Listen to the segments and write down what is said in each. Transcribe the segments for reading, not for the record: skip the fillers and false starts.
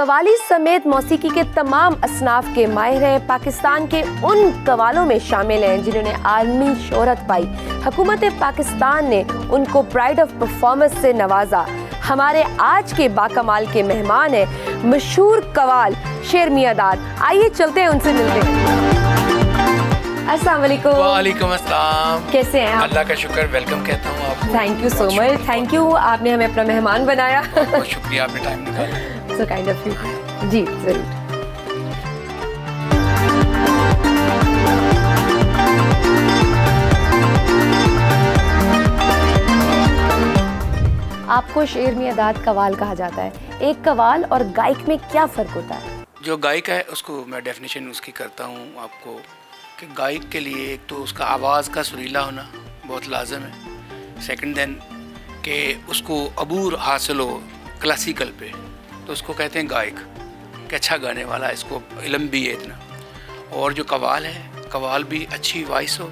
कवाली समेत मौसीकी के तमाम असनाफ के माहिर हैं। पाकिस्तान के उन कवालों में शामिल हैं जिन्होंने आलमी शोहरत पाई। हुकूमत पाकिस्तान ने उनको प्राइड ऑफ परफॉर्मेंस से नवाजा। हमारे आज के बाकमाल के मेहमान हैं मशहूर कवाल शेर मियां दाद। आइए चलते हैं, उनसे मिलते हैं। अस्सलाम वालेकुम। वालेकुम अस्सलाम। कैसे हैं आप? अल्लाह का शुक्र, वेलकम कहता हूँ आपको। Thank you so much. Thank you, आपने हमें अपना मेहमान बनाया। बहुत शुक्रिया, आपने टाइम निकाला। So kind of you. जी जरूर। आपको शेर मियां दाद कवाल कहा जाता है। एक कवाल और गायक में क्या फ़र्क होता है? जो गायक है उसको मैं डेफिनेशन उसकी करता हूँ आपको कि गायक के लिए एक तो उसका आवाज़ का सुरीला होना बहुत लाजम है। सेकंड देन कि उसको अबूर हासिल हो क्लासिकल पे, तो उसको कहते हैं गायक कि अच्छा गाने वाला, इसको इल्म भी है इतना। और जो कवाल है, कवाल भी अच्छी वॉइस हो।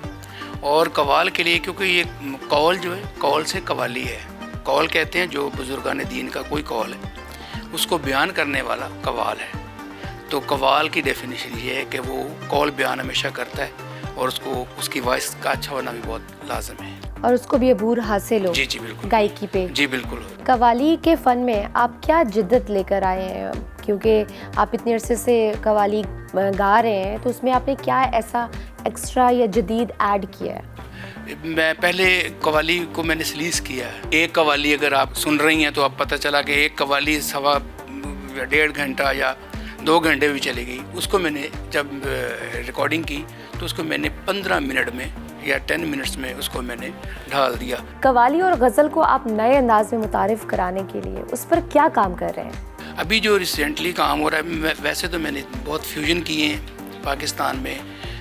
और कवाल के लिए क्योंकि ये कौल जो है, कौल से कवाली है। कौल कहते हैं जो बुजुर्गान दीन का कोई कौल है उसको बयान करने वाला कवाल है। तो कवाल की डेफिनेशन ये है कि वो कौल बयान हमेशा करता है और उसको उसकी वॉइस का अच्छा होना भी बहुत लाजम है। और उसको भी अबूर हासिल हो। जी जी बिल्कुल, गायकी पे। जी बिल्कुल। कवाली के फ़न में आप क्या जिद्दत लेकर आए हैं? क्योंकि आप इतने अरसे से कवाली गा रहे हैं, तो उसमें आपने क्या ऐसा एक्स्ट्रा या जदीद ऐड किया है? मैं पहले कवाली को मैंने सलीस किया है। एक कवाली अगर आप सुन रही हैं तो आप पता चला कि एक कवाली सवा 1.5 घंटा या 2 घंटे भी चलेगी। उसको मैंने जब रिकॉर्डिंग की तो उसको मैंने 15 मिनट में या 10 मिनट्स में उसको मैंने ढाल दिया। कवाली और गज़ल को आप नए अंदाज में मुतारिफ कराने के लिए उस पर क्या काम कर रहे हैं? अभी जो रिसेंटली काम हो रहा है, वैसे तो मैंने बहुत फ्यूजन किए हैं पाकिस्तान में।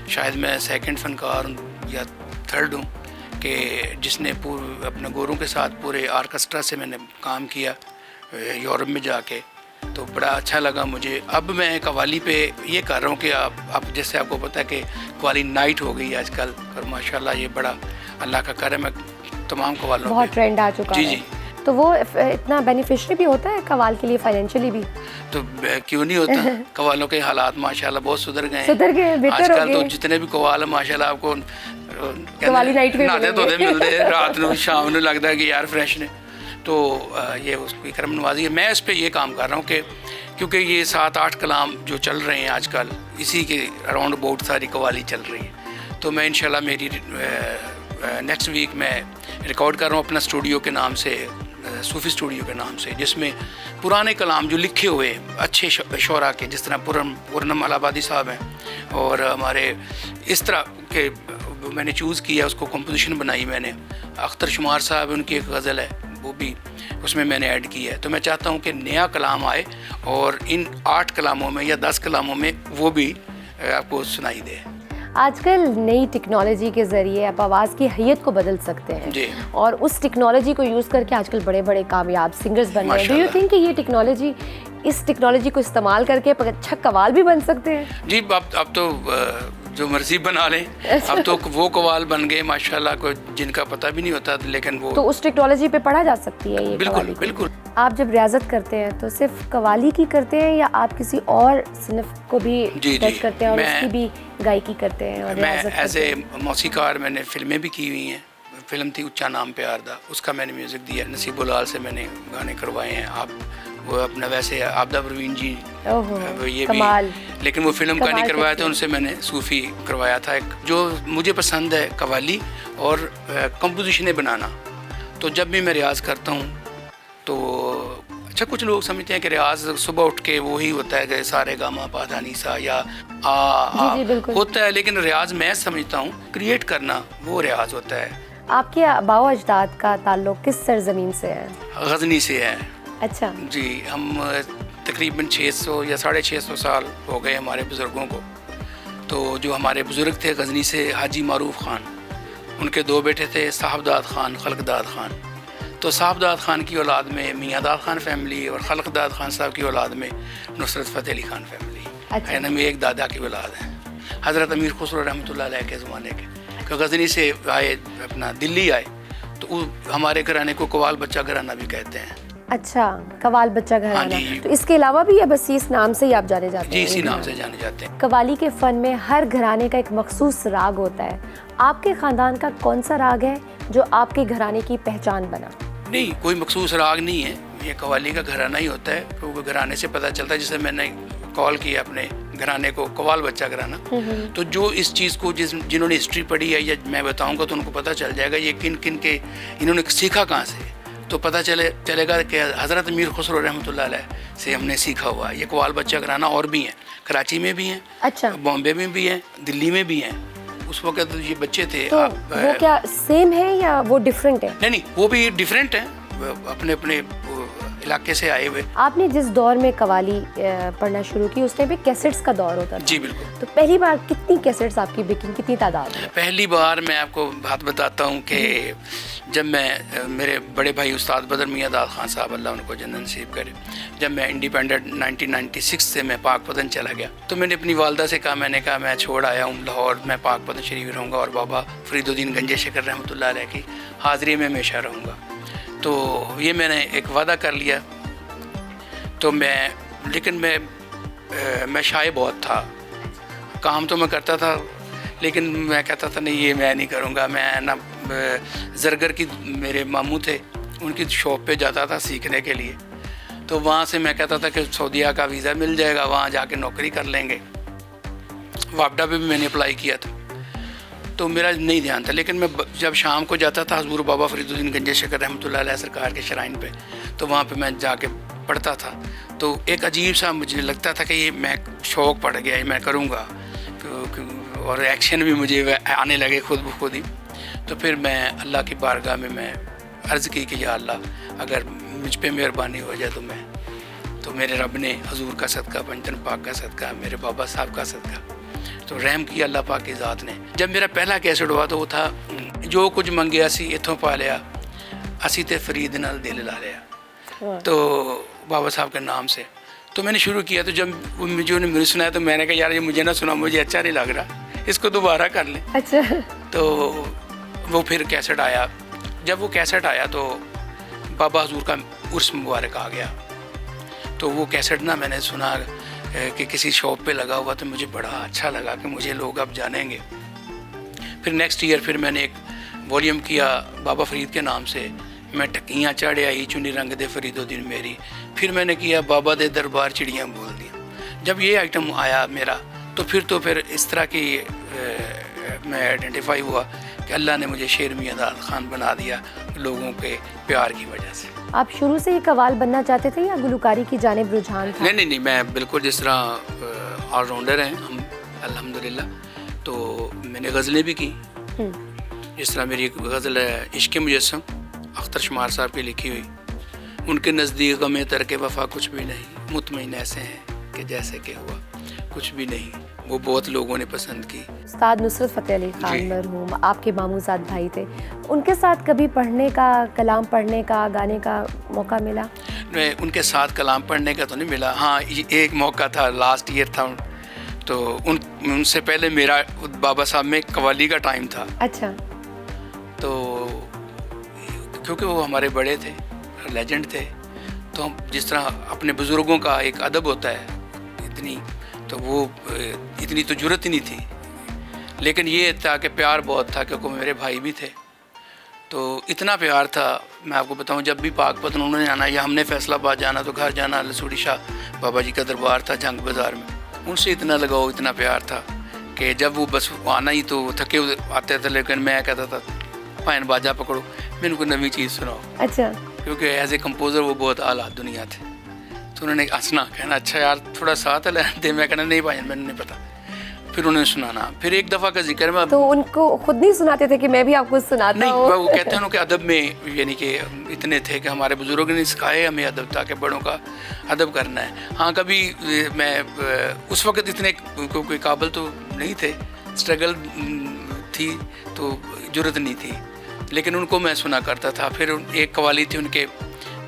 शायद मैं सेकंड फनकार या थर्ड हूँ कि जिसने अपने गोरों के साथ पूरे आर्केस्ट्रा से मैंने काम किया यूरोप में जाके, तो बड़ा अच्छा लगा मुझे। अब मैं कवाली पे ये कर रहा हूँ कि आप जैसे आपको पता है कि कवाली नाइट हो गई आजकल, और माशाल्लाह ये बड़ा अल्लाह का करम है तमाम कवालों बहुत ट्रेंड आ चुका है। जी। तो वो इतना बेनिफिशियरी भी होता है कवाल के लिए, फाइनेंशियली भी? तो क्यों नहीं होता। कवालों के हालात माशाल्लाह बहुत सुधर गए हैं। आजकल तो जितने भी कवाल है माशाल्लाह आपको कवाली नाइट में मिलते हैं, रात में शाम में लगता है कि यार फ्रेश ने। तो ये उसकी करम नवाजी है। मैं इस पर ये काम कर रहा हूँ कि क्योंकि ये 7-8 कलाम जो चल रहे हैं आजकल, इसी के अराउंड बहुत सारी कवाली चल रही है। तो मैं इंशाल्लाह मेरी नेक्स्ट वीक मैं रिकॉर्ड कर रहा हूँ अपना स्टूडियो के नाम से, सूफ़ी स्टूडियो के नाम से, जिसमें पुराने कलाम जो लिखे हुए अच्छे शोरा के, जिस तरह पूरनम अलाहाबादी साहब हैं और हमारे इस तरह के मैंने चूज़ किया, उसको कंपोजिशन बनाई मैंने। अख्तर शुमार साहब उनकी एक गज़ल है, वो भी उसमें मैंने ऐड किया है। तो मैं चाहता हूँ कि नया कलाम आए और इन 8 कलामों में या 10 कलामों में वो भी आपको सुनाई दे। आजकल नई टेक्नोलॉजी के ज़रिए आप आवाज़ की हैयत को बदल सकते हैं जी। और उस टेक्नोलॉजी को यूज़ करके आजकल बड़े बड़े कामयाब सिंगर्स बन रहे हैं। डू यू थिंक कि ये टेक्नोलॉजी, इस टेक्नोलॉजी को इस्तेमाल करके अच्छा कवाल भी बन सकते हैं? जी, अब तो जो मर्जी बना लें। अब तो वो कवाल बन गए माशाल्लाह को जिनका पता भी नहीं होता, लेकिन वो तो उस टेक्नोलॉजी पे पढ़ा जा सकती है ये। बिल्कुल बिल्कुल। आप जब रियाजत करते हैं तो सिर्फ कवाली की करते हैं या आप किसी और सिनफ को भी टच करते हैं और उसकी भी गायकी करते हैं? और मैं एज ए मौसीकार मैंने फिल्में भी की हुई हैं। फिल्म थी उच्चा नाम प्यार दा, उसका मैंने म्यूज़िक दिया। नसीबुल लाल से मैंने गाने करवाए हैं। आप वो अपना वैसे आबदा परवीन जी, ये कमाल। भी, लेकिन वो फिल्म का नहीं करवाया था, उनसे मैंने सूफ़ी करवाया था। एक जो मुझे पसंद है कवाली और कंपोजिशनें बनाना। तो जब भी मैं रियाज़ करता हूँ तो अच्छा, कुछ लोग समझते हैं कि रियाज़ सुबह उठ के वही होता है कि सारे गामा पाधा नीसा या जी, होता है, लेकिन रियाज़ मैं समझता हूँ क्रिएट करना वो रियाज़ होता है। आपके आबाओ अजदाद का ताल्लुक किस सरजमीन से है? गज़नी से है। अच्छा जी, हम तकरीबन 600 या 650 साल हो गए हमारे बुज़ुर्गों को। तो जो हमारे बुज़ुर्ग थे गज़नी से, हाजी मारूफ ख़ान, उनके 2 बेटे थे, साहबदाद ख़ान, खलकदाद ख़ान। तो साहबदाद ख़ान की औलाद में मियाँ दाद ख़ान फैमिली और खलकदाद ख़ान साहब की औलाद में नुसरत फ़तेह अली ख़ान फैमिली। अच्छा। यानी मेरे एक दादा की औलाद है, हज़रत अमीर खुसरो रहमतुल्लाह अलैह के ज़माने के। गज़नी से आए, अपना दिल्ली आए, तो हमारे घराने को कवाल बच्चा घराना भी कहते हैं। अच्छा, कवाल बच्चा हाँ घराना। जी। तो इसके अलावा भी या बस इस नाम से ही आप जाने जाते जी हैं? इसी नाम से जाने जाते हैं। कवाली के फन में हर घराने का एक मखसूस राग होता है। आपके खानदान का कौन सा राग है जो आपके घराने की पहचान बना? नहीं, कोई मखसूस राग नहीं है, ये कवाली का घराना ही होता है, क्योंकि घराने से पता चलता है। जैसे मैंने कॉल किया अपने घराने को कवाल बच्चा घराना, तो जो इस चीज़ को जिन्होंने हिस्ट्री पढ़ी है या मैं बताऊंगा तो उनको पता चल जाएगा ये किन किन के इन्होंने सीखा कहाँ से, तो पता चलेगा कि हज़रत मीर खुसरो रहमतुल्लाह अलैह से हमने सीखा हुआ है। ये कवाल बच्चा घराना और भी हैं, कराची में भी हैं, अच्छा, बॉम्बे में भी हैं, दिल्ली में भी हैं। उस वक्त तो ये बच्चे थे। तो वो क्या सेम है या वो डिफरेंट है? नहीं, वो भी डिफरेंट हैं, अपने अपने इलाके से आए हुए। आपने जिस दौर में कवाली पढ़ना शुरू की उस टाइम पे कैसेट्स का दौर होता था। जी बिल्कुल। तो पहली बार कितनी कैसेट्स आपकी बिकी, कितनी तादाद में? पहली बार मैं आपको बात बताता हूँ कि जब मैं मेरे बड़े भाई उस्ताद बदर मियां दाद खान साहब अल्लाह उनको जन्नत नसीब करे, जब मैं इंडिपेंडेंट 1996 से मैं पाकपतन चला गया, तो मैंने अपनी वालदा से कहा, मैंने कहा मैं छोड़ आया हूँ लाहौर, मैं पाकपतन शरीफ रहूँगा और बाबा फरीदुद्दीन गंजे शकर रहमतुल्लाह अलैह की हाज़िरी में हमेशा रहूँगा। तो ये मैंने एक वादा कर लिया। तो लेकिन मैं शाय बहुत था, काम तो मैं करता था लेकिन मैं कहता था नहीं ये मैं नहीं करूँगा। मैं ना ज़रगर की मेरे मामू थे, उनकी शॉप पे जाता था सीखने के लिए, तो वहाँ से मैं कहता था कि सऊदीया का वीज़ा मिल जाएगा, वहाँ जाके नौकरी कर लेंगे। वापडा पे भी मैंने अप्लाई किया था, तो मेरा नहीं ध्यान था। लेकिन मैं जब शाम को जाता था हज़ूर बाबा फरीदुद्दीन गंजे शकर रहमतुल्लाह अलैह सरकार के शराइन पे, तो वहाँ पे मैं जाके पढ़ता था। तो एक अजीब सा मुझे लगता था कि ये मैं शौक़ पड़ गया, ये मैं करूँगा, और एक्शन भी मुझे आने लगे खुद ब खुद ही। तो फिर मैं अल्लाह की बारगाह में मैं अर्ज़ की कि या अल्लाह अगर मुझ पे मेहरबानी हो जाए तो मेरे रब ने हज़ूर का सदका, पंचन पाक का सदका, मेरे बाबा साहब का सदका, तो रहम किया अल्लाह पाक की ज़ात ने। जब मेरा पहला कैसेट हुआ तो वो था जो कुछ मंगिया सी इथों पा लिया, असी ते फरीद नाल दिल ला लिया, तो बाबा साहब के नाम से। तो मैंने शुरू किया, तो जब मुझे मुझे सुनाया तो मैंने कहा यार ये मुझे ना सुना, मुझे अच्छा नहीं लग रहा, इसको दोबारा कर लें। अच्छा। तो वो फिर कैसेट आया। जब वो कैसेट आया तो बाबा हजूर का उर्स मुबारक आ गया, तो वो कैसेट ना मैंने सुना कि किसी शॉप पे लगा हुआ, तो मुझे बड़ा अच्छा लगा कि मुझे लोग अब जानेंगे। फिर नेक्स्ट ईयर फिर मैंने एक वॉल्यूम किया बाबा फरीद के नाम से, मैं टकियाँ चाड़े आई चुनी रंग दे फरीदुद्दीन मेरी। फिर मैंने किया बाबा दे दरबार चिड़ियाँ बोल दिया। जब ये आइटम आया मेरा, तो फिर इस तरह की मैं आइडेंटिफाई हुआ कि अल्लाह ने मुझे शेर मियां दाद खान बना दिया लोगों के प्यार की वजह से। आप शुरू से ही कवाल बनना चाहते थे या गुलकारी की जानिब रुझान था? नहीं, मैं बिल्कुल जिस तरह ऑलराउंडर हैं हम अल्हम्दुलिल्लाह। तो मैंने गज़लें भी की, जिस तरह मेरी एक गज़ल है इश्क़ मुजस्सम, अख्तर शुमार साहब की लिखी हुई, उनके नज़दीक गमे तरके वफ़ा कुछ भी नहीं, मुतमईन ऐसे हैं कि जैसे कि हुआ कुछ भी नहीं, वो बहुत लोगों ने पसंद की। उस्ताद नुसरत फ़तेह अली खान मरहूम आपके मामूज़ाद भाई थे, उनके साथ कभी पढ़ने का, कलाम पढ़ने का, गाने का मौका मिला? मैं उनके साथ कलाम पढ़ने का तो नहीं मिला। हाँ, एक मौका था, लास्ट ईयर था, तो उनसे पहले मेरा बाबा साहब में कवाली का टाइम था। अच्छा। तो क्योंकि वो हमारे बड़े थे, लेजेंड थे, तो हम जिस तरह अपने बुज़ुर्गों का एक अदब होता है इतनी तो जुर्रत ही नहीं थी, लेकिन ये था कि प्यार बहुत था क्योंकि मेरे भाई भी थे। तो इतना प्यार था, मैं आपको बताऊं, जब भी पाकपतन उन्होंने आना या हमने फैसलाबाद जाना तो घर जाना लसूड़ी शाह बाबा जी का दरबार था जंग बाज़ार में, उनसे इतना लगाव, इतना प्यार था कि जब वो बस आना ही तो थके आते थे, लेकिन मैं कहता था भाइन बाजा पकड़ो, मैंने कोई नवी चीज़ सुनाओ। अच्छा। क्योंकि एज ए कंपोज़र वो बहुत आला दुनिया थे, तो उन्होंने हंसना, कहना अच्छा यार थोड़ा साथ है दे, मैं कहना नहीं भाई मैंने नहीं पता, फिर उन्होंने सुनाना। फिर एक दफ़ा का जिक्र में, तो उनको खुद नहीं सुनाते थे कि मैं भी आपको सुनाता नहीं, हूँ? वो कहते हैं कि अदब में, यानी कि इतने थे कि हमारे बुज़ुर्गों ने सिखाए हमें अदब, ताकि बड़ों का अदब करना है। हाँ, कभी मैं उस वक्त इतने कोई काबिल तो नहीं थे, स्ट्रगल थी तो ज़रूरत नहीं थी, लेकिन उनको मैं सुना करता था। फिर एक कवाली थी उनके,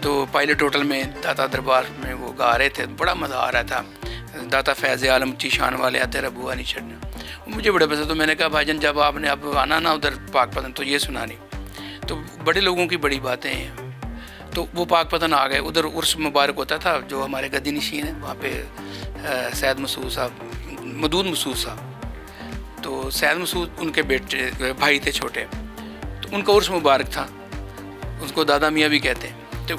तो पायलट होटल में दाता दरबार में वो गा रहे थे, बड़ा मज़ा आ रहा था, दाता फैज़ आलम ची शान वाले आते रबुआ नहीं छड़ना, मुझे बड़े पसंद। तो मैंने कहा भाईजान जब आपने अब आना ना उधर पाकपतन तो ये सुनानी, तो बड़े लोगों की बड़ी बातें हैं। तो वो पाक पतन आ गए। उधर उर्स मुबारक होता था, जो हमारे गद्दी नशीन है वहाँ पे सैयद मसूद साहब, मदूद मसूद साहब, तो सैयद मसूद उनके बेटे भाई थे छोटे, तो उनका उर्स मुबारक था, उसको दादा मियाँ भी कहते हैं। तो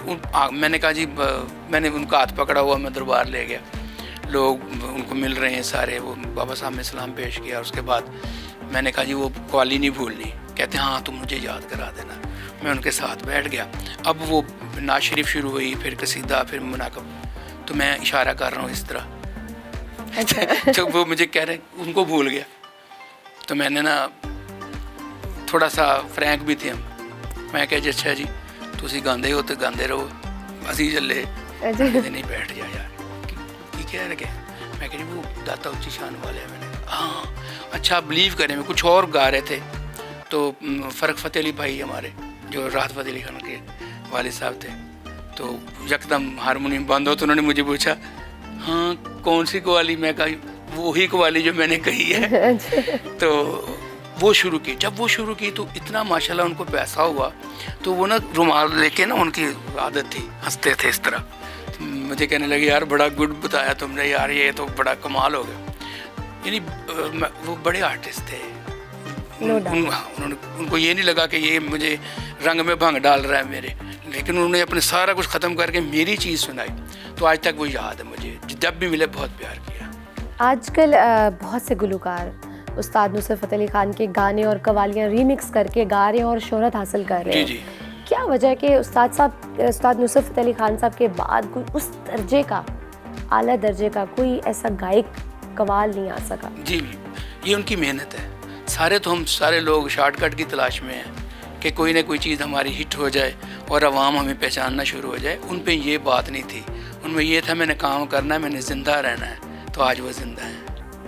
मैंने कहा जी, मैंने उनका हाथ पकड़ा हुआ, मैं दरबार ले गया, लोग उनको मिल रहे हैं सारे, वो बाबा साहब ने सलाम पेश किया। उसके बाद मैंने कहा जी वो कवाली नहीं भूलनी। कहते हाँ तुम मुझे याद करा देना। मैं उनके साथ बैठ गया। अब वो नात शरीफ शुरू हुई, फिर कसीदा, फिर मुनाकब, तो मैं इशारा कर रहा हूँ इस तरह। अच्छा। तो वो मुझे कह रहे हैं उनको भूल गया। तो मैंने ना थोड़ा सा फ्रैंक भी थे हम, मैं कहा जी अच्छा जी तुसी गांदे हो तो गांदे रहो, असी चले नहीं बैठ जा यार, की कह रहे। मैं कह वो दाता उच्ची शान वाले हैं। मैंने हाँ अच्छा बिलीव करें, मैं कुछ और गा रहे थे, तो फ़र्क फ़तेह अली भाई हमारे जो राहत फ़तेह अली खान के वालिद साहब थे, तो यकदम हारमोनियम बंद हो तो उन्होंने मुझे पूछा हाँ कौन सी कवाली। मैं कहा वही कवाली जो मैंने कही है। तो वो शुरू की। जब वो शुरू की तो इतना माशाल्लाह उनको पैसा हुआ, तो वो ना रुमाल लेके ना, उनकी आदत थी, हंसते थे इस तरह। तो मुझे कहने लगे यार बड़ा गुड बताया तुमने यार, ये तो बड़ा कमाल हो गया। यानी वो बड़े आर्टिस्ट थे। उनको ये नहीं लगा कि ये मुझे रंग में भंग डाल रहा है मेरे, लेकिन उन्होंने अपने सारा कुछ ख़त्म करके मेरी चीज़ सुनाई। तो आज तक वो याद है मुझे, जब भी मिले बहुत प्यार किया। आजकल बहुत से गुलकार उस्ताद नुसरत फ़तेह अली खान के गाने और कवालियाँ रीमिक्स करके गा रहे हैं और शोहरत हासिल कर रहे हैं। जी। क्या वजह है कि उस्ताद नुसरत फ़तेह अली खान साहब के बाद कोई उस दर्जे का, आला दर्जे का कोई ऐसा गायक कवाल नहीं आ सका? जी ये उनकी मेहनत है। हम सारे लोग शॉर्टकट की तलाश में हैं कि कोई ना कोई चीज़ हमारी हिट हो जाए और अवाम हमें पहचानना शुरू हो जाए। उन पे ये बात नहीं थी, उनमें ये था मैंने काम करना है, मैंने ज़िंदा रहना है, तो आज वो ज़िंदा है।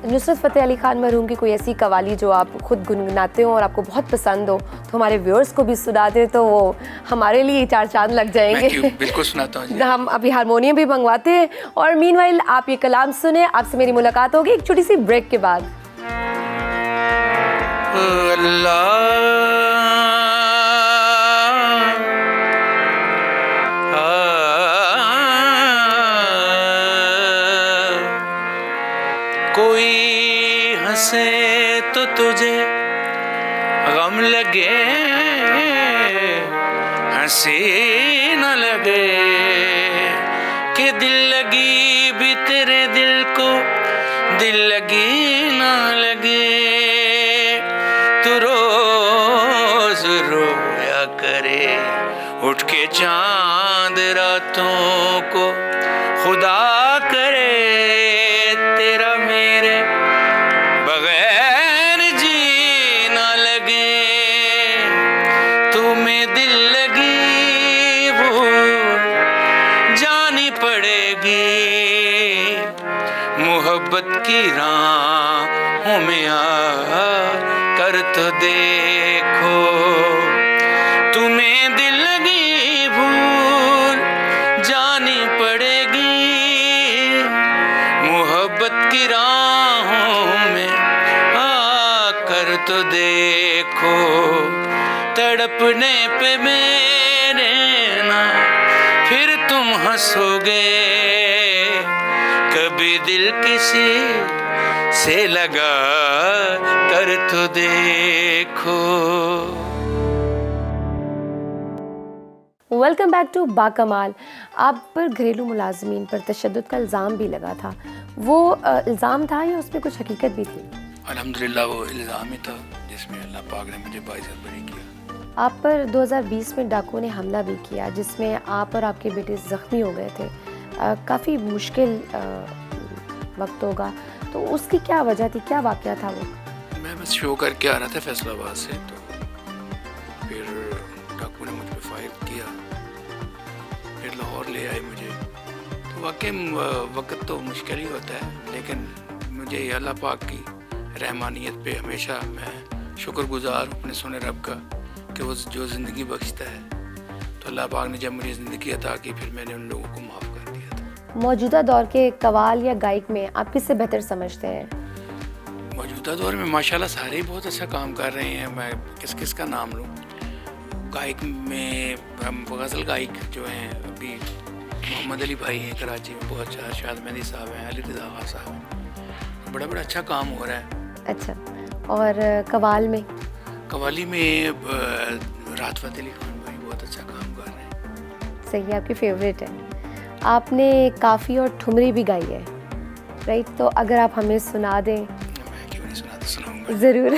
नुसरत फ़तेह अली खान मरहूम की कोई ऐसी कवाली जो आप खुद गुनगुनाते हो और आपको बहुत पसंद हो, तो हमारे व्यूअर्स को भी सुना दें तो वो हमारे लिए 4 चांद लग जाएंगे। बिल्कुल सुनाता हूँ। हम अभी हारमोनियम भी मंगवाते हैं, और मीनवाइल आप ये कलाम सुने। आपसे मेरी मुलाकात होगी एक छोटी सी ब्रेक के बाद। कोई हंसे तो तुझे गम लगे, हंसी न लगे कि दिल लगी भी तेरे दिल को, दिल लगी ना लगे। तू रोज रोया करे उठ के चांद रातों को, खुदा करे तेरा मेरे बगैर जी ना लगे। तुम्हें दिल लगी वो जानी पड़ेगी, मोहब्बत की राहों में आ कर तो देखो। तुम्हें दिल लगी भूल जानी पड़ेगी, मोहब्बत की राहों में आकर तो देखो। तड़पने पे मेरे ना फिर तुम हंसोगे, कभी दिल किसी से लगा कर तो देखो। Welcome back to Bakamaal. आप पर घरेलू मुलाजमीन पर तशद्दुद का इल्ज़ाम भी लगा था, वो इल्ज़ाम था या उसमें कुछ हकीकत भी थी? अल्हम्दुलिल्लाह वो इल्ज़ाम ही था जिसमें अल्लाह पाक ने मुझे बाइज़्ज़त बरी किया। आप पर 2020 में डाकुओं ने हमला भी किया, जिसमें आप और आपके बेटे ज़ख्मी हो गए थे। काफ़ी मुश्किल वक्त होगा, तो उसकी क्या वजह थी, क्या वाक़या था वो? मैं बस शो करके आ रहा था फैसलाबाद से, तो फिर डाकू ने मुझ पर फायर किया, फिर लाहौर ले आए मुझे। तो वाकई वक्त तो मुश्किल ही होता है, लेकिन मुझे अल्लाह पाक की रहमानियत पे हमेशा मैं शुक्रगुज़ार हूँ अपने सोने रब का कि वो जो ज़िंदगी बख्शता है। तो अल्लाह पाक ने जब मुझे ज़िंदगी अता की, फिर मैंने उन लोगों को माफ़ कर दिया था। मौजूदा दौर के कवाल या गायक में आप किससे बेहतर समझते हैं? मौजूदा दौर में माशाल्लाह सारे ही बहुत अच्छा काम कर रहे हैं। मैं किस किस का नाम लूँ? गायक में हम गज़ल गायक जो हैं अभी मोहम्मद अली भाई हैं कराची में, बहुत अच्छा, शाद मेहंदी साहब हैं, अली रज़ा खान साहब हैं, बड़ा बड़ा अच्छा काम हो रहा है। अच्छा, और कवाल में? कवाली में राहत फ़तेह अली खान भाई बहुत अच्छा काम कर रहे हैं। सही, आपकी फेवरेट है। आपने काफ़ी और ठुमरी भी गाई है, राइट? तो अगर आप हमें सुना दें। मैं क्यों नहीं सुनाता, सुनाऊंगा ज़रूर।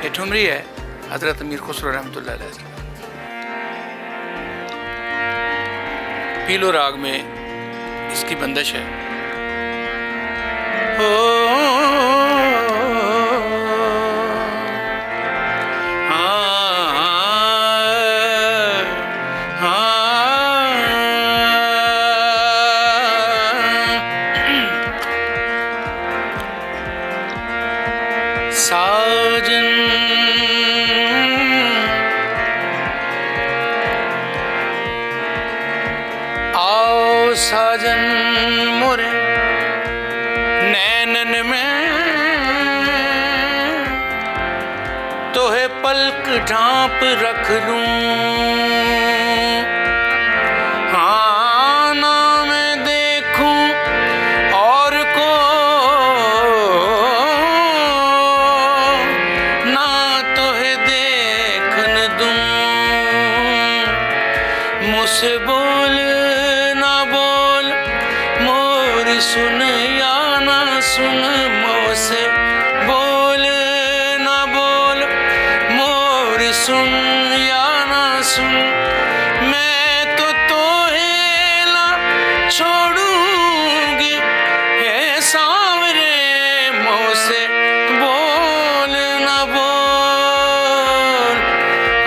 ये ठुमरी है हज़रत अमीर खुसरो रहमतुल्लाह अलैह की। पीलो राग में इसकी बंदिश है। साजन आओ साजन मोरे नैनन में तोहे पलक ढांप रख लूं, हाँ ना मैं देखूं और को ना तोहे देखन दूं, मुझसे बोल ना बोल मोर सुन या ना सुन, मुझसे बोल ना बोल मोर सुन या ना सुन, मैं तो तोहे ना छोड़ूंगी हे सांवरे, मुझसे बोल ना बोल,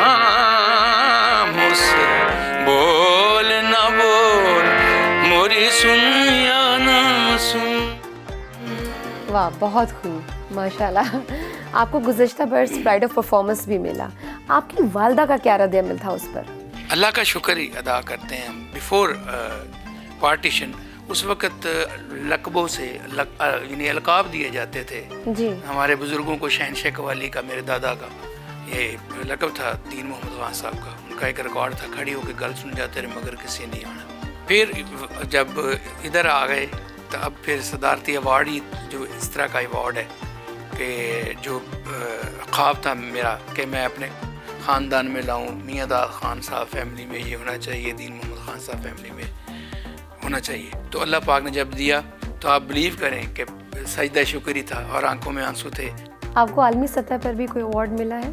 हाँ मुझसे बोल ना बोल मोरी सुन या ना सुन। वाह, बहुत खूब, माशाल्लाह। आपको गुज़श्ता बरस प्राइड ऑफ परफॉर्मेंस भी मिला। आपकी वालदा का क्या रद्द-ए-अमल था उस पर? अल्लाह का शुक्र ही अदा करते हैं हम। बिफोर पार्टीशन उस वक़्त लक़बों से यानी अलक़ाब दिए जाते थे जी। हमारे बुज़ुर्गों को। शहनशाह कव्वाली का, मेरे दादा का ये लक़ब था, दीन मोहम्मद खान साहब का। उनका एक रिकॉर्ड था, खड़ी होकर गल सुन जाते रहे मगर किसी नहीं आना। फिर जब इधर आ गए तो अब फिर सदारती अवार्ड ही जो इस तरह का अवार्ड है कि जो ख्वाब था मेरा कि मैं अपने ख़ानदान में लाऊं, मियाँ दाद खान साहब फैमिली में ये होना चाहिए, दीन मोहम्मद खान साहब फैमिली में होना चाहिए। तो अल्लाह पाक ने जब दिया तो आप बिलीव करें कि सजदा शुक्र ही था और आंखों में आंसू थे। आपको आलमी सतह पर भी कोई अवार्ड मिला है?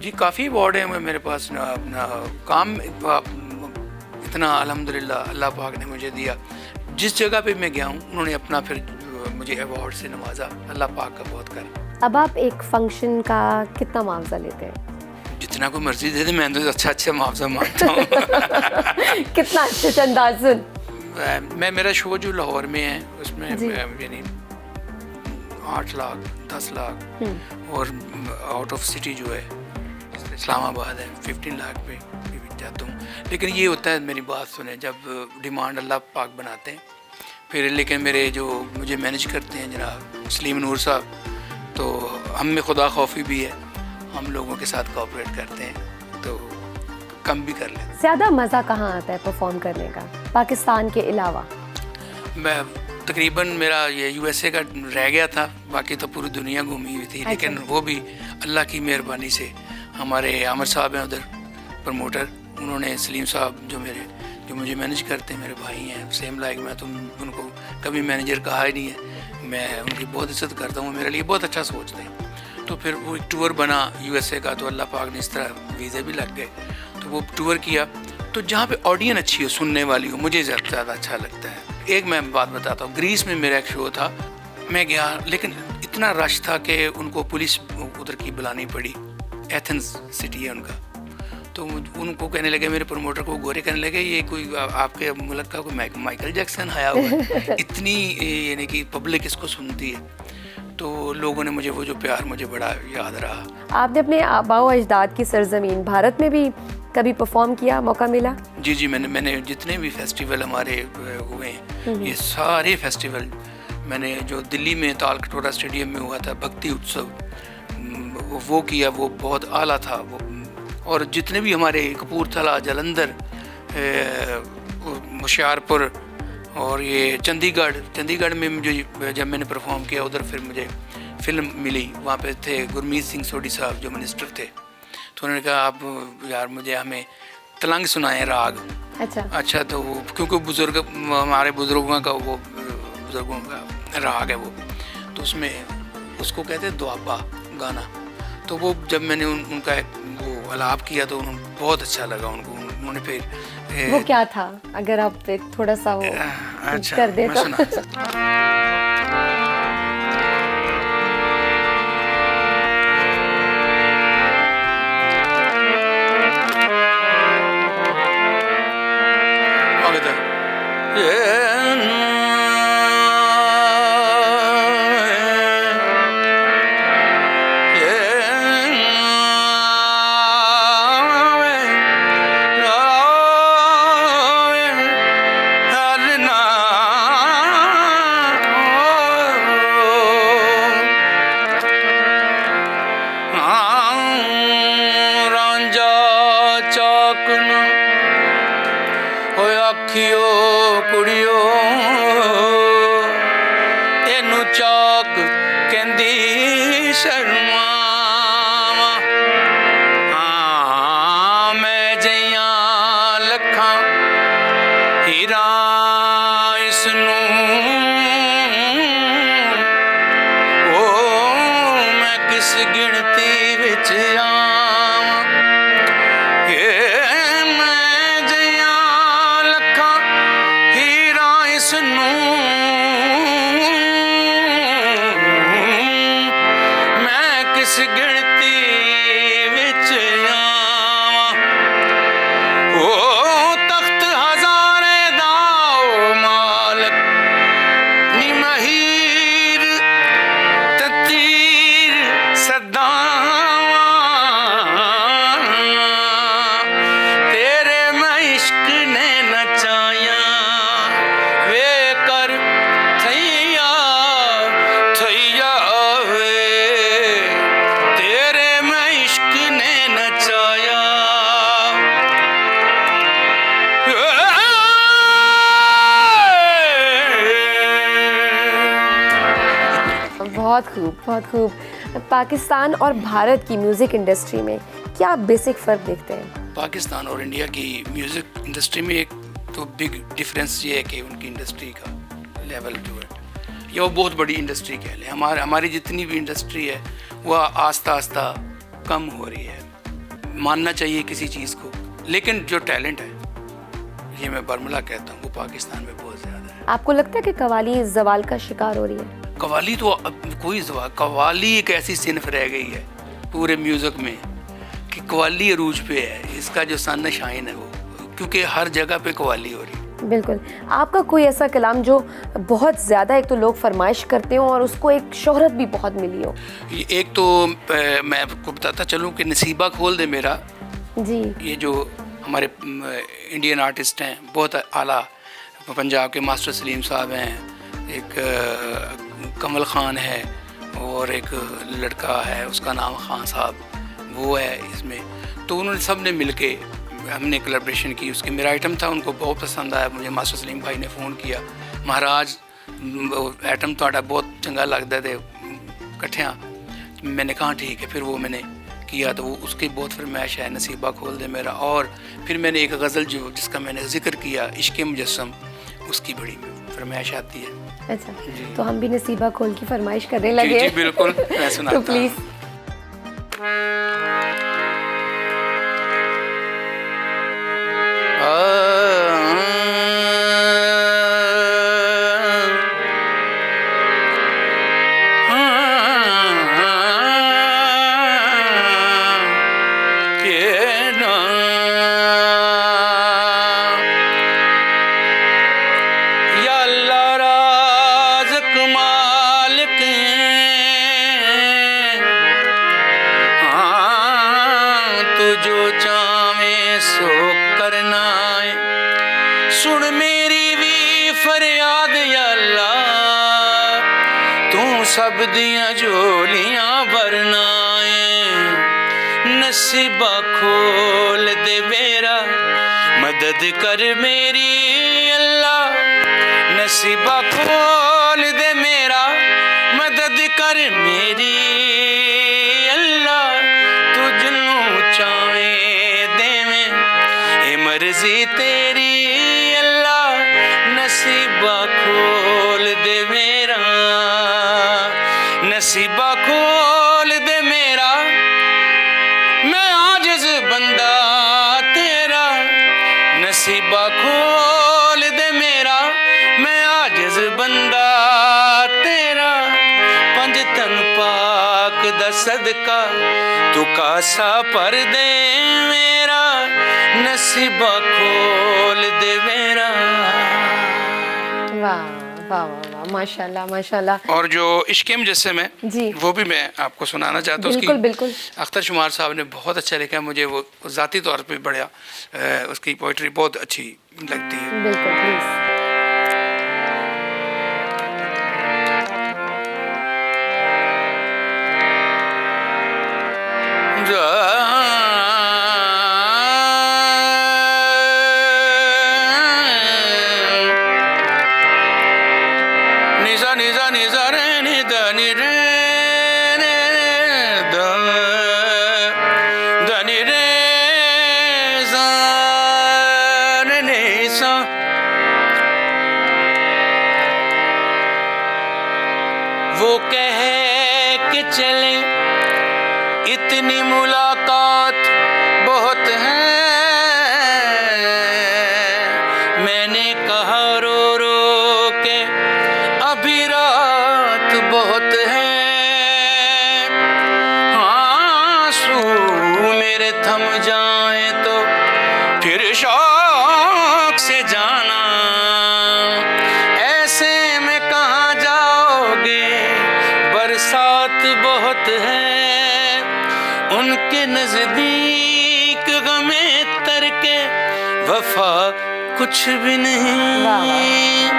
जी काफ़ी अवार्ड हैं मेरे पास ना। अपना काम इतना अल्हम्दुलिल्लाह अल्लाह पाक ने मुझे दिया। जिस जगह पे मैं गया हूँ उन्होंने अपना फिर मुझे अवार्ड से नवाजा। अल्लाह पाक का बहुत कर। अब आप एक फंक्शन का कितना मुआवजा लेते हैं? जितना कोई मर्जी दे दे, मैं तो अच्छा मुआवजा मांगता हूँ। कितना अच्छा अंदाज़न? मैं मेरा शो जो लाहौर में है उसमें यानी 8 लाख 10 लाख और आउट ऑफ सिटी जो है इस्लामाबाद है 15 लाख पे भी जाता हूँ। लेकिन ये होता है, मेरी बात सुने, जब डिमांड अल्लाह पाक बनाते हैं फिर। लेकिन मेरे जो मुझे मैनेज करते हैं जनाब सलीम नूर साहब, तो हम में खुदा खौफी भी है, हम लोगों के साथ कोऑपरेट करते हैं तो कम भी कर लेते। ज़्यादा मज़ा कहाँ आता है परफॉर्म करने का पाकिस्तान के अलावा? मैं तकरीबन मेरा ये यूएसए का रह गया था, बाकी तो पूरी दुनिया घूमी हुई थी। लेकिन वो भी अल्लाह की मेहरबानी से हमारे आमिर साहब हैं उधर प्रमोटर, उन्होंने सलीम साहब जो मुझे मैनेज करते हैं, मेरे भाई हैं सेम लाइक। मैं तो उनको कभी मैनेजर कहा ही नहीं है, मैं उनकी बहुत इज्जत करता हूँ, मेरे लिए बहुत अच्छा सोचते हैं। तो फिर वो एक टूर बना यूएसए का, तो अल्लाह पाक ने इस तरह वीज़े भी लग गए, तो वो टूर किया। तो जहाँ पे ऑडियंस अच्छी हो, सुनने वाली हो, मुझे ज़्यादा अच्छा लगता है। एक मैं बात बताता हूँ, ग्रीस में मेरा एक शो था, मैं गया लेकिन इतना रश था कि उनको पुलिस उधर की बुलानी पड़ी। एथेंस सिटी है उनका, तो उनको कहने लगे, मेरे प्रमोटर को गोरे कहने लगे, ये कोई आपके मुल्क का कोई माइकल जैक्सन आया हुआ है। इतनी यानी कि पब्लिक इसको सुनती है। तो लोगों ने मुझे वो जो प्यार मुझे बड़ा याद रहा। आपने अपने आबाओ अजदाद की सरजमीन भारत में भी कभी परफॉर्म किया, मौका मिला? जी, मैंने जितने भी फेस्टिवल हमारे हुए हैं, ये सारे फेस्टिवल मैंने, जो दिल्ली में ताल कटोरा स्टेडियम में हुआ था भक्ति उत्सव, वो किया, वो बहुत आला था वो। और जितने भी हमारे कपूरथला, जालंधर, होशियारपुर और ये चंडीगढ़ में मुझे जब मैंने परफॉर्म किया उधर, फिर मुझे फिल्म मिली, वहाँ पे थे गुरमीत सिंह सोडी साहब जो मिनिस्टर थे, तो उन्होंने कहा आप यार हमें तलंग सुनाएं राग। अच्छा, तो वो क्योंकि हमारे बुजुर्गों का राग है वो, तो उसमें उसको कहते हैं दुआबा गाना। तो वो जब मैंने उनका वो आलाप किया तो उन्हें बहुत अच्छा लगा उनको। उन्होंने फिर वो क्या था, अगर आप थोड़ा सा वो अच्छा, कर दे तो। बहुत खूब। पाकिस्तान और भारत की म्यूज़िक इंडस्ट्री में क्या बेसिक फ़र्क देखते हैं? पाकिस्तान और इंडिया की म्यूज़िक इंडस्ट्री में एक तो बिग डिफरेंस ये है कि उनकी इंडस्ट्री का लेवल जो है, ये वो बहुत बड़ी इंडस्ट्री कह लें। हमारी जितनी भी इंडस्ट्री है वह आस्ता आस्ता कम हो रही है, मानना चाहिए किसी चीज़ को, लेकिन जो टैलेंट है, ये मैं बर्मला कहता हूँ, वो पाकिस्तान में बहुत ज़्यादा है। आपको लगता है कि कव्वाली जवाल का शिकार हो रही है? कव्वाली तो अब कव्वाली एक ऐसी सिनफ रह गई है पूरे म्यूज़िक में कि कव्वाली अरूज पे है, इसका जो सन शाइन है वो, क्योंकि हर जगह पे कव्वाली हो रही है। बिल्कुल। आपका कोई ऐसा कलाम जो बहुत ज़्यादा, एक तो लोग फरमाइश करते हो और उसको एक शोहरत भी बहुत मिली हो? एक तो मैं आपको बताता चलूँ कि नसीबा खोल दे मेरा जी, ये जो हमारे इंडियन आर्टिस्ट हैं, बहुत आला, पंजाब के मास्टर सलीम साहब हैं, एक कमल ख़ान है और एक लड़का है उसका नाम ख़ान साहब, वो है इसमें। तो उन्होंने सब ने मिल के हमने कोलैबोरेशन की। उसके मेरा आइटम था, उनको बहुत पसंद आया। मुझे मास्टर सलीम भाई ने फ़ोन किया, महाराज आइटम थोड़ा बहुत चंगा लगता थे कट्ठियाँ। मैंने कहा ठीक है, फिर वो मैंने किया तो वो उसकी बहुत फरमाइश है, नसीबा खोल दे मेरा। और फिर मैंने एक गज़ल जो जिसका मैंने जिक्र किया, इश्क़ मुजस्सम, उसकी बड़ी फरमाइश आती है। अच्छा, तो हम भी नसीबा खोल की फरमाइश करने लगे। जी बिल्कुल, मैं सुनाता हूं। तो प्लीज़। सब दियां झोलियां भरना है नसीबा खोल दे मेरा मदद कर मेरी अल्लाह नसीबा खोल दे मेरा मदद कर मेरी अल्लाह तू जुनू चावे देवें ए मर्जी तेरी अल्लाह नसीबा खोल दे मेरा नसीबा खोल दे मेरा मैं आजिज़ बंदा तेरा नसीबा खोल दे मेरा मैं आजिज़ बंदा तेरा पंज तन पाक दा सदका तू कासा पर दे मेरा नसीबा खोल दे मेरा। वाह वाह वाह वाह, माशाल्लाह माशाल्लाह। और जो इश्क़ मुजस्सिम है जी, वो भी मैं आपको सुनाना चाहता हूँ। बिल्कुल बिल्कुल। अख्तर शुमार साहब ने बहुत अच्छा लिखा, मुझे वो ज़ाती तौर पे बढ़िया उसकी पोइट्री बहुत अच्छी लगती है। बिल्कुल प्लीज। निजा निजा निजा रे नि द नि रे रे द द नि रे सा रे नि सा। वो कह के चले इतनी मुलाकात बहुत है मैंने कहा रो रो के अभी रात बहुत है आंसू मेरे थम जाए तो फिर शौक से जाना ऐसे में कहाँ जाओगे बरसात बहुत है उनके नजदीक गमे तरके वफा कुछ भी नहीं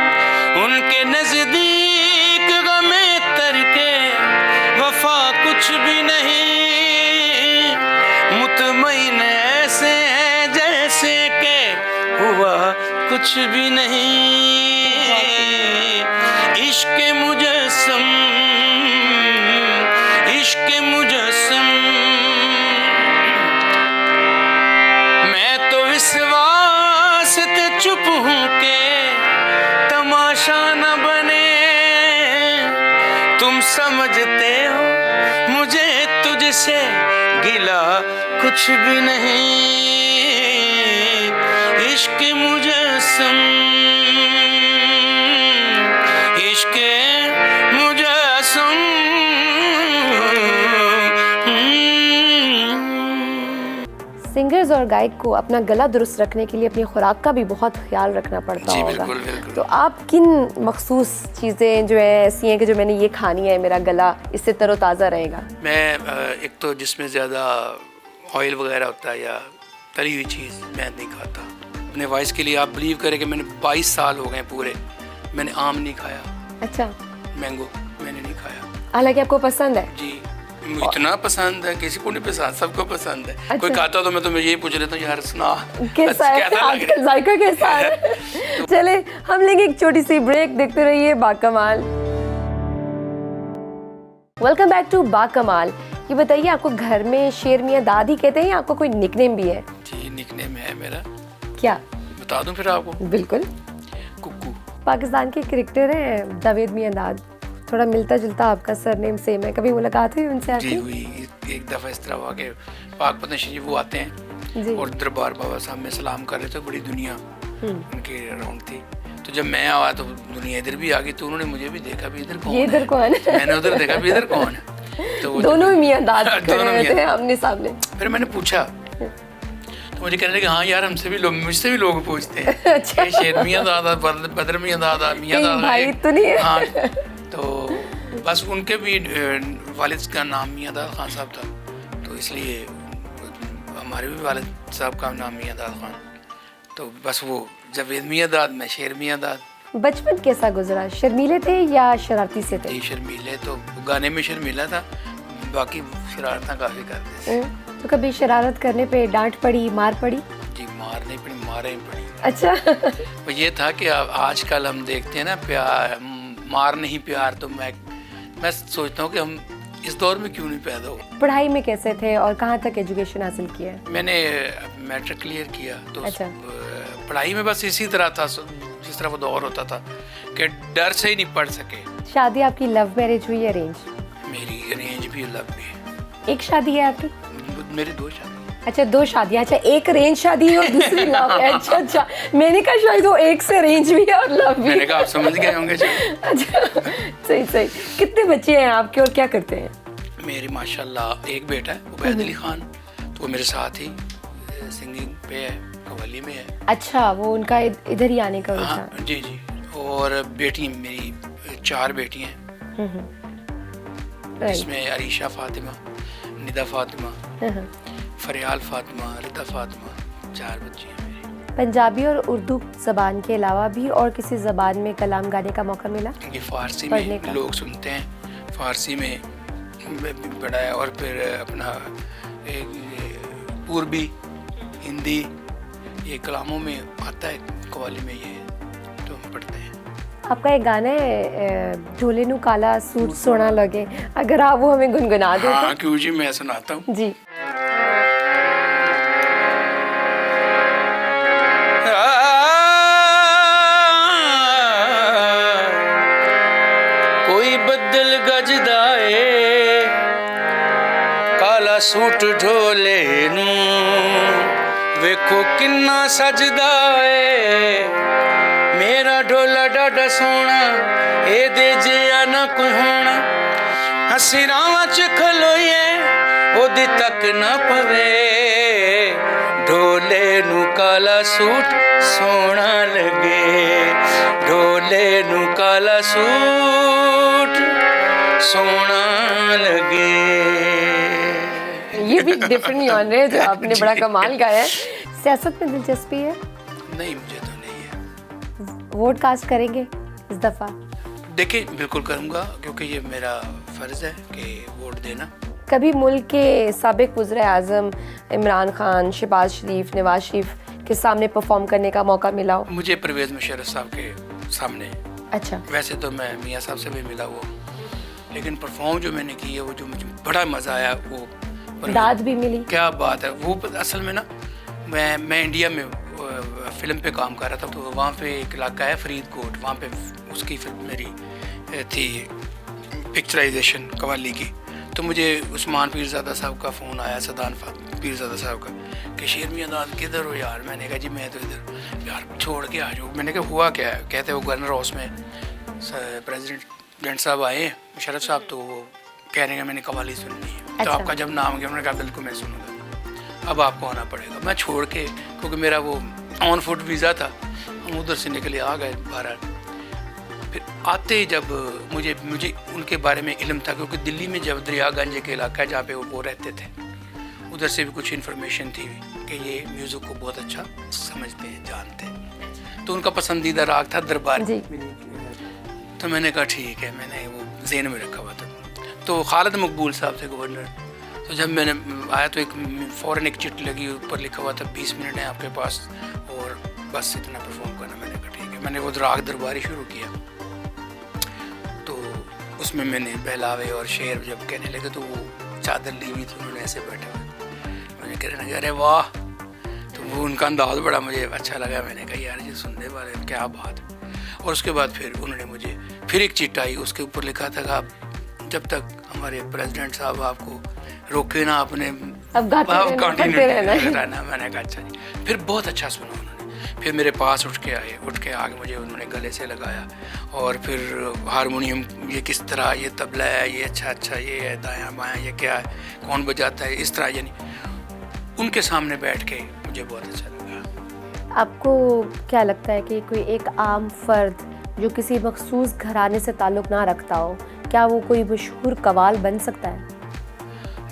उनके नजदीक गमे तरके वफा कुछ भी नहीं मुतमईन ऐसे है जैसे के हुआ कुछ भी नहीं इश्क मुजस्सम इश्क मुजस्सम मैं तो विश्वास ते चुप हूँ के तमाशा न बने तुम समझते हो मुझे तुझसे गिला कुछ भी नहीं इश्क मुजस्सम इश्क मुजस्सम। सिंगर्स और गायक को अपना गला दुरुस्त रखने के लिए अपनी खुराक का भी बहुत ख्याल रखना पड़ता जी, होगा। बिल्कुल, बिल्कुल। तो आप किन मखसूस चीज़ें जो है ऐसी हैं कि जो मैंने ये खानी है मेरा गला इससे तरोताज़ा रहेगा? मैं एक तो जिसमें ज़्यादा ऑयल वगैरह होता है या तली हुई चीज़ मैं नहीं खाता अपने वॉइस के लिए। आप बिलीव करें कि मैंने 22 साल हो गए पूरे मैंने आम नहीं खाया। अच्छा। मैंगो मैंने नहीं खाया। हालांकि आपको पसंद है? जी इतना पसंद है किसी को नहीं पसंद सबको पसंद है। अच्छा। कोई खाता तो मैं तुम्हें यही पूछ लेता हूँ यार सुना कैसा है आपका जायका कैसा है? चले हम लेंगे एक छोटी सी ब्रेक, देखते रहिए Bakamaal. Welcome back to Bakamaal. ये बताइए आपको घर में शेर मियां दादी कहते हैं या आपको कोई निकनेम भी है? जी निकनेम है मेरा। क्या बता दूं फिर आपको? बिल्कुल। कुक्कू। पाकिस्तान के क्रिकेटर हैं जावेद मियां दाद, थोड़ा मिलता जुलता आपका सरनेम सेम है, कभी मुलाकात हुई उनसे आपकी? जी हुई एक दफ़ा इस तरह हुआ कि पाक पतन शरीफ वो आते हैं जी। और दरबार बाबा साहब में सलाम कर रहे थे, बड़ी दुनिया उनके अराउंड थी। तो जब मैं आया तो दुनिया इधर भी आ गई तो उन्होंने मुझे भी देखा भी इधर कौन ये इधर कौन है? मैंने उधर देखा भी इधर कौन है। तो वो दोनों मियां दाद दोनों खड़े मियां। थे आमने सामने। फिर मैंने पूछा तो मुझे कहने लगे हाँ यार हमसे भी लोग मुझसे भी लोग पूछते हैं अच्छा। कि शेर मियां दादा बदर मियां दादा मियां कहीं दादा भाई तो नहीं है? हाँ तो बस उनके भी वालिद का नाम मियां दादा खान साहब था तो इसलिए हमारे भी वालिद साहब का नाम मियां दादा खान। तो बस वो जावेद मियां दाद मैं शेर मियां दाद बचपन कैसा गुजरा? शर्मीले थे या शरारती से थे? जी शर्मीले तो गाने में शर्मीला था, बाकी शरारतें काफ़ी करते थे। तो कभी शरारत करने पे डांट पड़ी, मार पड़ी? जी मार नहीं पड़ी, मारे ही पड़ी। अच्छा। वो ये था कि आजकल हम देखते हैं ना प्यार, मार नहीं प्यार, तो मैं सोचता हूँ कि हम इस दौर में क्यों नहीं पैदा हो। पढ़ाई में कैसे थे और कहाँ तक एजुकेशन हासिल किया है? मैंने मैट्रिक क्लियर किया तो अच्छा। पढ़ाई में बस इसी तरह था जिस तरह वो दौर होता था कि डर से ही नहीं पढ़ सके। शादी आपकी लव मैरिज हुई या अरेंज? मेरी अरेंज भी लव भी। एक शादी है आपकी? मेरी 2 शादी। अच्छा 2 शादियाँ। अच्छा एक अरेंज शादी है और दूसरी लव है। अच्छा मैंने कहा शायद वो एक से अरेंज भी है और लव भी। मैंने कहा आप समझ गए होंगे। अच्छा सही। कितने बच्चे हैं आपके और क्या करते हैं? मेरी माशाल्लाह एक बेटा है उबैद अली खान, तो वो मेरे साथ ही सिंगिंग पे है, कव्वाली में है। अच्छा वो उनका इधर ही आने का हाँ था। जी। और बेटी मेरी 4 बेटी हैं, इसमें अरीशा फातिमा, निदा फातिमा, फरियाल फातिमा, रिदा फातिमा, 4 बच्ची हैं मेरी। पंजाबी और उर्दू जबान के अलावा भी और किसी जबान में कलाम गाने का मौका मिला? क्योंकि फ़ारसी में लोग सुनते हैं, फ़ारसी में पढ़ा है, और फिर अपना एक पूर्वी हिंदी ये कलामों में आता है, कव्वाली में ये तो हम पढ़ते हैं। आपका एक गाना है झोले नू काला सूट सोना लगे, अगर आप वो हमें गुनगुना दें। हाँ क्यों जी, मैं सुनाता हूँ जी। कोई बदल गजदा है काला सूट ढोले नू, वेखो किन्ना सजदा है मेरा ढोला डाडा सोना, ए दे जिया ना कोई होना, हसी रावां च खलोइए ओदी तक ना पवे, ढोले नू काला सूट सोना लगे, ढोले नू काला सूट सोना लगे। ये भी डिफरेंट जॉनर है जो आपने बड़ा कमाल गाया है। सियासत में दिलचस्पी है? नहीं मुझे तो नहीं है। वोट कास्ट करेंगे इस दफा? देखिए बिल्कुल करूँगा, क्योंकि ये मेरा फ़र्ज़ है कि वोट देना। कभी मुल्क के साबिक वज़ीर आज़म इमरान खान, शहबाज शरीफ, नवाज शरीफ के सामने परफॉर्म करने का मौका मिला हो? मुझे परवेज़ मुशर्रफ साहब के सामने। अच्छा। वैसे तो मैं मियाँ साहब से भी मिला वो, लेकिन परफॉर्म जो मैंने की है वो जो मुझे बड़ा मज़ा आया, वो दाद भी मिली? क्या बात है। वो असल में ना मैं इंडिया में फ़िल्म पे काम कर रहा था, तो वहाँ पे एक इलाका है फरीदकोट, वहाँ पे उसकी फिल्म मेरी थी पिक्चराइजेशन कव्वाली की। तो मुझे उस्मान पीरज़ादा साहब का फ़ोन आया, सदान पीरज़ादा साहब का, कि शेर मियां दाद किधर हो यार? मैंने कहा जी मैं तो इधर, यार छोड़ के आ जाओ। मैंने कहा हुआ क्या है? कहते वो गवर्नर हाउस में प्रेसिडेंट साहब आए हैं, मुशर्रफ साहब, तो वो कह रहे हैं मैंने कव्वाली सुननी है। अच्छा। तो आपका जब नाम गया, उन्होंने कहा बिल्कुल मैं सुनूंगा, अब आपको आना पड़ेगा। मैं छोड़ के, क्योंकि मेरा वो ऑन फुट वीज़ा था, हम उधर से निकले आ गए बाहर। फिर आते ही जब मुझे उनके बारे में इल्म था, क्योंकि दिल्ली में जब दरियागंज के इलाका है जहाँ पे वो रहते थे, उधर से भी कुछ इन्फॉर्मेशन थी कि ये म्यूज़िक को बहुत अच्छा समझते हैं, जानते हैं। तो उनका पसंदीदा राग था दरबार। तो मैंने कहा ठीक है, मैंने वो ज़हन में रखा हुआ था। तो खालिद मकबूल साहब थे गवर्नर, तो जब मैंने आया तो एक फ़ौरन एक चिट लगी, ऊपर लिखा हुआ था 20 मिनट है आपके पास और बस इतना परफॉर्म करना। मैंने कहा ठीक है। मैंने वो राग दरबारी शुरू किया, तो उसमें मैंने बहलावे और शेर जब कहने लगे तो वो चादर ली हुई थी, उन्होंने ऐसे बैठे हुए, मैंने कहने लगा अरे वाह। तो वो उनका अंदाज़ बड़ा मुझे अच्छा लगा। मैंने कहा यार ये सुनने वाले क्या बात। और उसके बाद फिर उन्होंने मुझे फिर एक चिट आई, उसके ऊपर लिखा था कि आप जब तक हमारे प्रेसिडेंट साहब आपको रोके ना, आपने कंटिन्यू रहना। मैंने कहा अच्छा जी। फिर बहुत अच्छा सुना उन्होंने, फिर मेरे पास उठ के आगे मुझे उन्होंने गले से लगाया, और फिर हारमोनियम ये किस तरह, ये तबला है, ये अच्छा ये है, दायां बायां ये क्या है, कौन बजाता है, इस तरह। यानी उनके सामने बैठ के मुझे बहुत अच्छा लगा। आपको क्या लगता है कि कोई एक आम फर्द जो किसी मखसूस घराने से ताल्लुक़ ना रखता हो, क्या वो कोई मशहूर कवाल बन सकता है?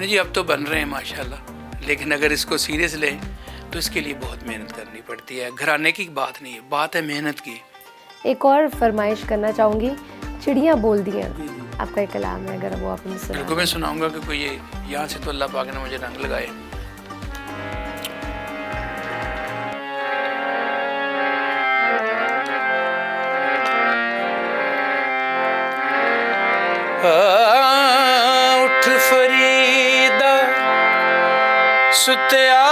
नहीं जी, अब तो बन रहे हैं माशाल्लाह, लेकिन अगर इसको सीरियस लें तो इसके लिए बहुत मेहनत करनी पड़ती है। घराने की बात नहीं है, बात है मेहनत की। एक और फरमाइश करना चाहूँगी, चिड़ियाँ बोल दी हैं, आपका एक कलाम है, अगर वो आप हमें सुना। बिल्कुल मैं सुनाऊंगा, क्योंकि ये यहाँ से तो अल्लाह पाक ने मुझे रंग लगाए। उठ फरीदा सुत्या,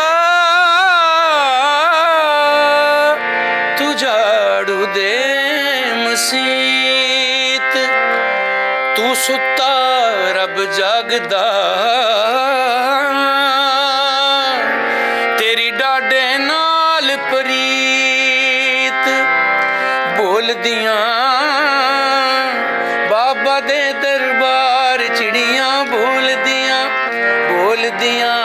तू झाड़ू दे मसीत, तू सुता रब जागदा, तेरी डाडे नाल प्रीत, बोल दियां बाबा दे दरबार चिड़ियां, बोल दियां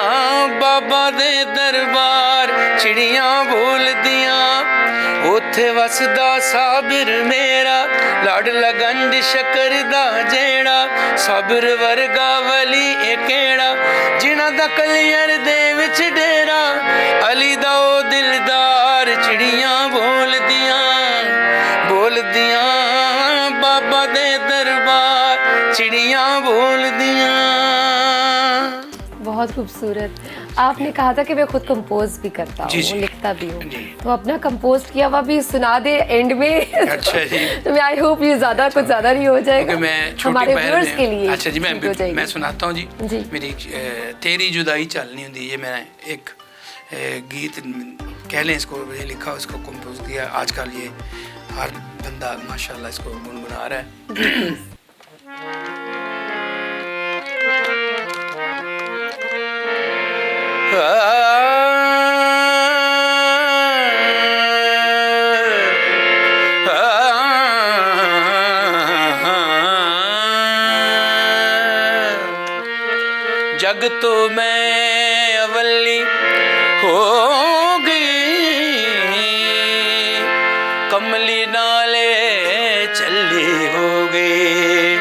बाबा दे दरबार चिड़ियां, बोल दियां उथे वसदा साबिर मेरा, लड़ लगंड शकर दा जेड़ा, साबिर वर्गा वली ए केड़ा, जिन्हां दा कलियर दे विच डेरा, अली दा ओ दिलदार चिड़ियां, बोल दियां बाबा दे दरबार चिड़ियां, बोल दियां। बहुत खूबसूरत। आपने कहा था कि मैं खुद कंपोज भी करता हूँ, लिखता भी हूँ, तो अपना कंपोज किया हुआ भी सुना दे एंड में। अच्छा जी। तो मैं आई होप ये कुछ ज़्यादा नहीं हो जाएगा हमारे व्यूअर्स के लिए। अच्छा जी, मैं सुनाता हूँ जी। मेरी तेरी जुदाई चलनी होती, ये मैं एक गीत कह लें इसको, ये लिखा उसको कंपोज किया। आजकल ये हर बंदा माशाल्लाह इसको गुनगुना रहा है। जग तो मैं अवली हो गई, कमली नाले चली हो गई,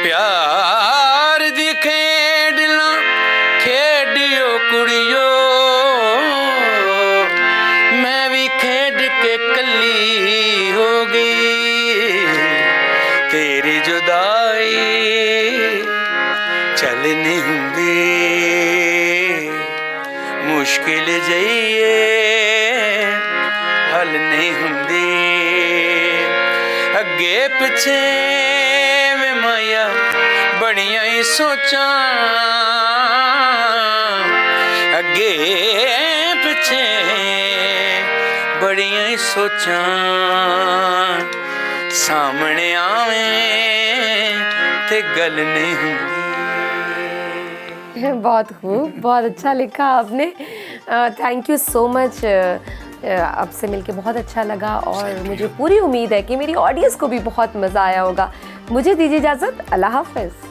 प्यार दी खेडना खेडियो कुड़ियो, मैं भी खेड के कली हो गई, तेरी जुदाई चलनी हुंदी, मुश्किल जइए हल नहीं हुंदी, अगे पिछे में माया बड़ियां ही सोचां, अगे पिछे बड़ियां ही सोचां, सामने आवें ते गल नहीं हुंदी। बहुत खूब, बहुत अच्छा लिखा आपने। Thank you so much. आपसे मिलके बहुत अच्छा लगा और मुझे पूरी उम्मीद है कि मेरी ऑडियंस को भी बहुत मज़ा आया होगा। मुझे दीजिए इजाज़त, अल्लाह हाफ़िज़।